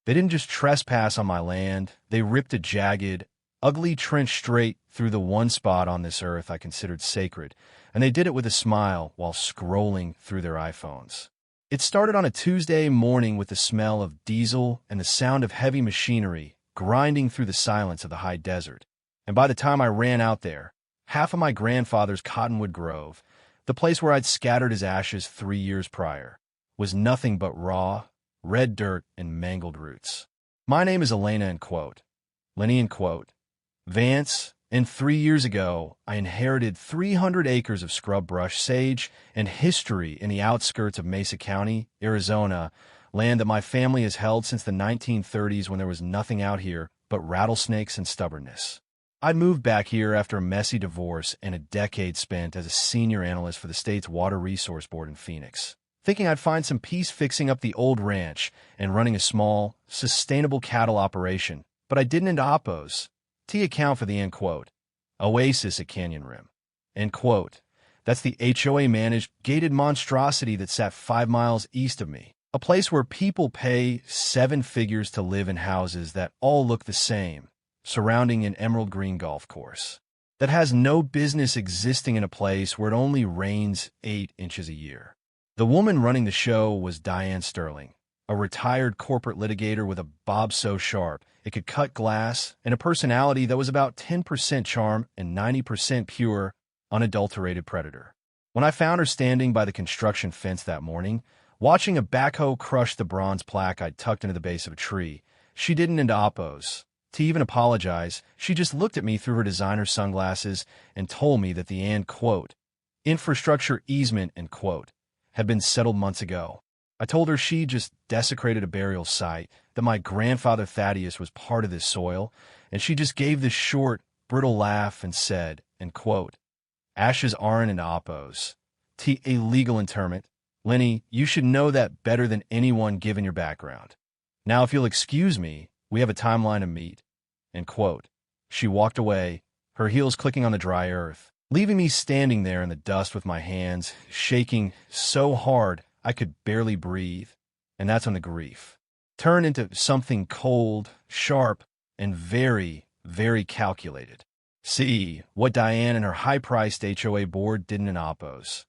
They didn't just trespass on my land, they ripped a jagged, ugly trench straight through the one spot on this earth I considered sacred, and they did it with a smile while scrolling through their iPhones. It started on a Tuesday morning with the smell of diesel and the sound of heavy machinery grinding through the silence of the high desert. And by the time I ran out there, half of my grandfather's cottonwood grove, the place where I'd scattered his ashes 3 years prior, was nothing but raw, red dirt and mangled roots. My name is Elena in quote, Lenny in quote, Vance, and 3 years ago, I inherited 300 acres of scrub brush, sage, and history in the outskirts of Mesa County, Arizona, land that my family has held since the 1930s when there was nothing out here but rattlesnakes and stubbornness. I'd moved back here after a messy divorce and a decade spent as a senior analyst for the state's Water Resource Board in Phoenix, thinking I'd find some peace fixing up the old ranch and running a small, sustainable cattle operation, but I didn't into oppos. To account for the end quote, oasis at Canyon Rim. End quote. That's the HOA-managed, gated monstrosity that sat 5 miles east of me. A place where people pay 7 figures to live in houses that all look the same, surrounding an emerald green golf course. That has no business existing in a place where it only rains 8 inches a year. The woman running the show was Diane Sterling, a retired corporate litigator with a bob so sharp it could cut glass, and a personality that was about 10% charm and 90% pure, unadulterated predator. When I found her standing by the construction fence that morning, watching a backhoe crush the bronze plaque I'd tucked into the base of a tree, she didn't into oppos. To even apologize, she just looked at me through her designer sunglasses and told me that the end quote, infrastructure easement end quote, had been settled months ago. I told her she just desecrated a burial site, that my grandfather Thaddeus was part of this soil, and she just gave this short, brittle laugh and said, end quote, ashes aren't into oppos. A legal interment. Lenny, you should know that better than anyone given your background. Now, if you'll excuse me, we have a timeline to meet. End quote. She walked away, her heels clicking on the dry earth, leaving me standing there in the dust with my hands shaking so hard I could barely breathe. And that's when the grief turned into something cold, sharp, and very, very calculated. See, what Diane and her high-priced HOA board didn't in oppos.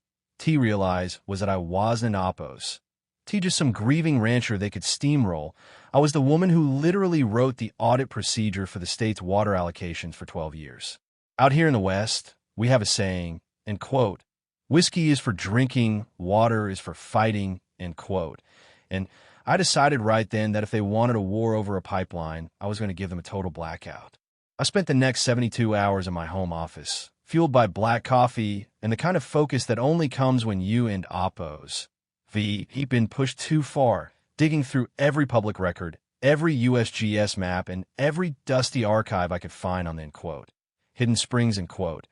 Realized was that I wasn't in oppos. Just some grieving rancher they could steamroll. I was the woman who literally wrote the audit procedure for the state's water allocations for 12 years. Out here in the West, we have a saying, end quote, whiskey is for drinking, water is for fighting, end quote. And I decided right then that if they wanted a war over a pipeline, I was going to give them a total blackout. I spent the next 72 hours in my home office, fueled by black coffee and the kind of focus that only comes when you end oppos. He'd been pushed too far, digging through every public record, every USGS map, and every dusty archive I could find on the end quote, Hidden Springs end quote,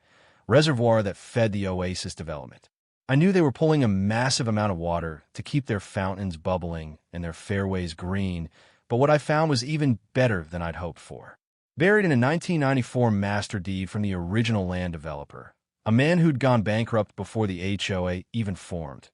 reservoir that fed the oasis development. I knew they were pulling a massive amount of water to keep their fountains bubbling and their fairways green, but what I found was even better than I'd hoped for. Buried in a 1994 master deed from the original land developer, a man who'd gone bankrupt before the HOA even formed,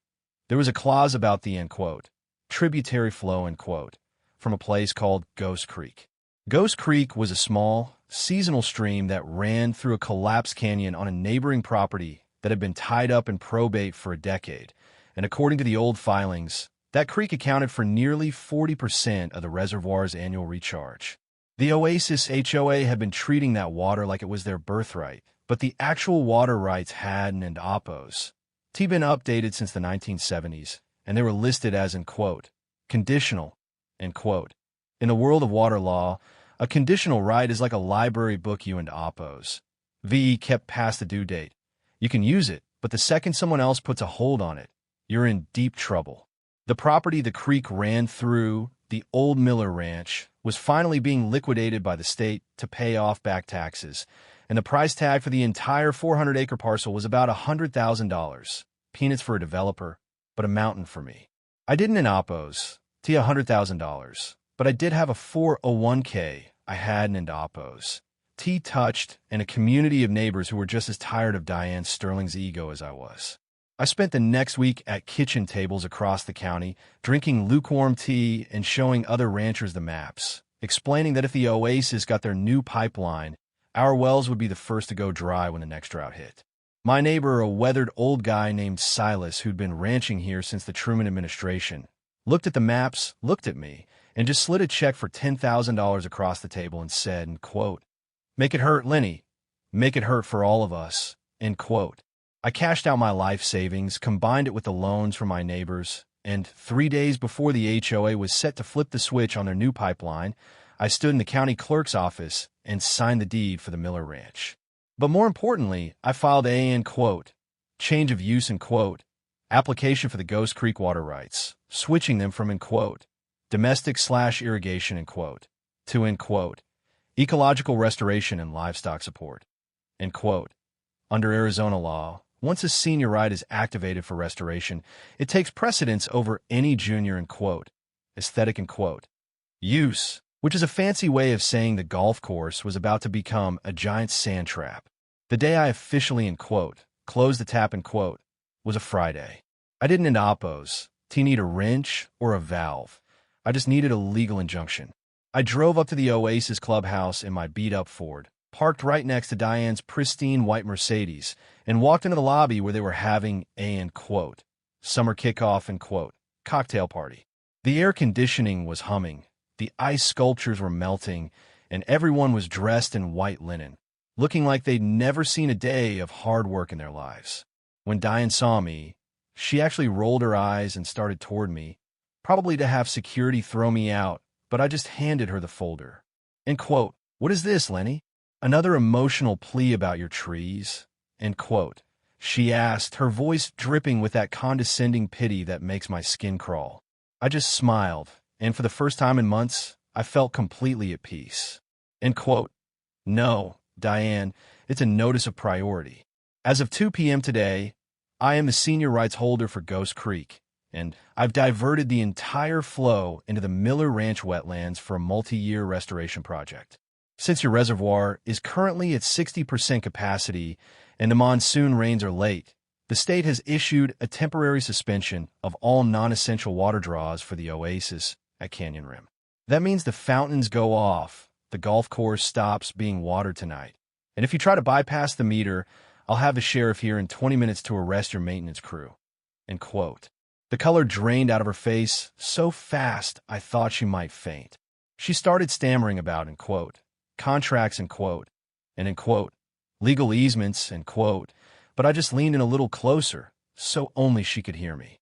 there was a clause about the end quote, tributary flow end quote, from a place called Ghost Creek. Ghost Creek was a small, seasonal stream that ran through a collapsed canyon on a neighboring property that had been tied up in probate for a decade, and according to the old filings, that creek accounted for nearly 40% of the reservoir's annual recharge. The Oasis HOA had been treating that water like it was their birthright, but the actual water rights hadn't and oppos. Been updated since the 1970s, and they were listed as, end quote, conditional, end quote. In the world of water law, a conditional right is like a library book you into oppos. Kept past the due date. You can use it, but the second someone else puts a hold on it, you're in deep trouble. The property the creek ran through, the old Miller Ranch, was finally being liquidated by the state to pay off back taxes, and the price tag for the entire 400-acre parcel was about $100,000. Peanuts for a developer, but a mountain for me. I didn't in oppos, $100,000, but I did have a 401k I hadn't in oppos. Touched, and a community of neighbors who were just as tired of Diane Sterling's ego as I was. I spent the next week at kitchen tables across the county, drinking lukewarm tea and showing other ranchers the maps, explaining that if the Oasis got their new pipeline, our wells would be the first to go dry when the next drought hit. My neighbor, a weathered old guy named Silas, who'd been ranching here since the Truman administration, looked at the maps, looked at me, and just slid a check for $10,000 across the table and said, and quote, "Make it hurt, Lenny. Make it hurt for all of us," end quote. I cashed out my life savings, combined it with the loans from my neighbors, and 3 days before the HOA was set to flip the switch on their new pipeline, I stood in the county clerk's office and signed the deed for the Miller Ranch. But more importantly, I filed a quote, change of use quote, application for the Ghost Creek water rights, switching them from quote, domestic/irrigation quote, to quote, ecological restoration and livestock support, quote. Under Arizona law, once a senior right is activated for restoration, it takes precedence over any junior quote, aesthetic quote, use, which is a fancy way of saying the golf course was about to become a giant sand trap. The day I officially quote, closed the tap quote, was a Friday. I didn't oppose to need a wrench or a valve. I just needed a legal injunction. I drove up to the Oasis clubhouse in my beat-up Ford, parked right next to Diane's pristine white Mercedes, and walked into the lobby where they were having a quote, summer kickoff quote, cocktail party. The air conditioning was humming, the ice sculptures were melting, and everyone was dressed in white linen, looking like they'd never seen a day of hard work in their lives. When Diane saw me, she actually rolled her eyes and started toward me, probably to have security throw me out, but I just handed her the folder. Quote, "What is this, Lenny? Another emotional plea about your trees?" Quote. She asked, her voice dripping with that condescending pity that makes my skin crawl. I just smiled, and for the first time in months, I felt completely at peace. Quote. "No, Diane, it's a notice of priority. As of 2 p.m. today, I am the senior rights holder for Ghost Creek, and I've diverted the entire flow into the Miller Ranch wetlands for a multi-year restoration project. Since your reservoir is currently at 60% capacity and the monsoon rains are late, the state has issued a temporary suspension of all non-essential water draws for the Oasis at Canyon Rim. That means the fountains go off, the golf course stops being watered tonight, and if you try to bypass the meter, I'll have the sheriff here in 20 minutes to arrest your maintenance crew." Quote. The color drained out of her face so fast I thought she might faint. She started stammering about quote, contracts quote, and quote, legal easements quote, but I just leaned in a little closer so only she could hear me.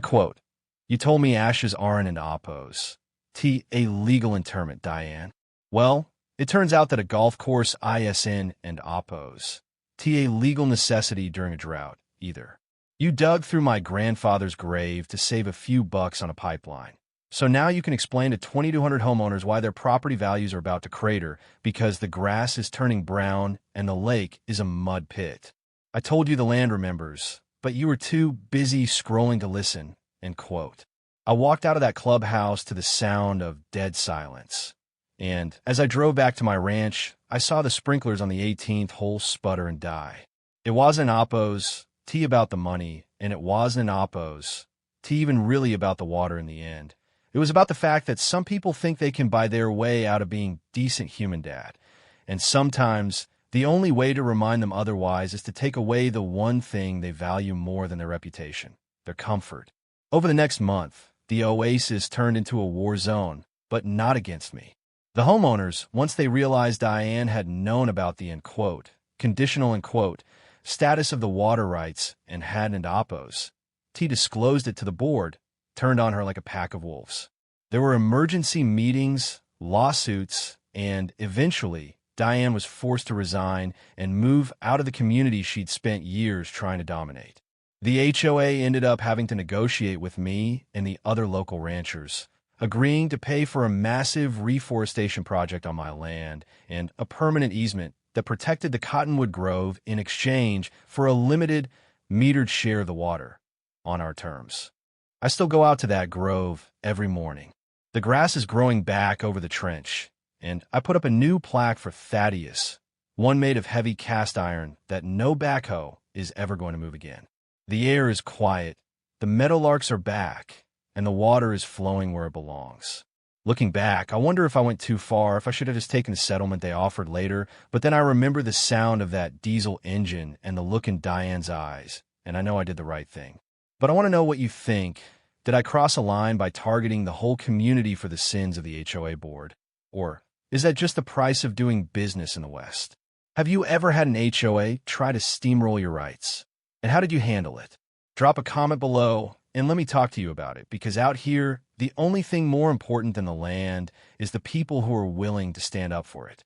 Quote. "You told me ashes aren't an oppose. A legal interment, Diane. Well, it turns out that a golf course ISN and oppose. A legal necessity during a drought, either. You dug through my grandfather's grave to save a few bucks on a pipeline. So now you can explain to 2,200 homeowners why their property values are about to crater because the grass is turning brown and the lake is a mud pit. I told you the land remembers, but you were too busy scrolling to listen." Quote. I walked out of that clubhouse to the sound of dead silence. And as I drove back to my ranch, I saw the sprinklers on the 18th hole sputter and die. It wasn't oppose about the money, and it wasn't oppose even really about the water in the end. It was about the fact that some people think they can buy their way out of being decent human dad, and sometimes the only way to remind them otherwise is to take away the one thing they value more than their reputation, their comfort. Over the next month, the Oasis turned into a war zone, but not against me. The homeowners, once they realized Diane had known about the quote, conditional quote, status of the water rights and hadn't oppose, disclosed it to the board, turned on her like a pack of wolves. There were emergency meetings, lawsuits, and eventually, Diane was forced to resign and move out of the community she'd spent years trying to dominate. The HOA ended up having to negotiate with me and the other local ranchers, agreeing to pay for a massive reforestation project on my land and a permanent easement that protected the Cottonwood Grove in exchange for a limited, metered share of the water, on our terms. I still go out to that grove every morning. The grass is growing back over the trench, and I put up a new plaque for Thaddeus, one made of heavy cast iron that no backhoe is ever going to move again. The air is quiet, the meadowlarks are back, and the water is flowing where it belongs. Looking back, I wonder if I went too far, if I should have just taken the settlement they offered later, but then I remember the sound of that diesel engine and the look in Diane's eyes, and I know I did the right thing. But I want to know what you think. Did I cross a line by targeting the whole community for the sins of the HOA board? Or is that just the price of doing business in the West? Have you ever had an HOA try to steamroll your rights? And how did you handle it? Drop a comment below and let me talk to you about it, because out here, the only thing more important than the land is the people who are willing to stand up for it.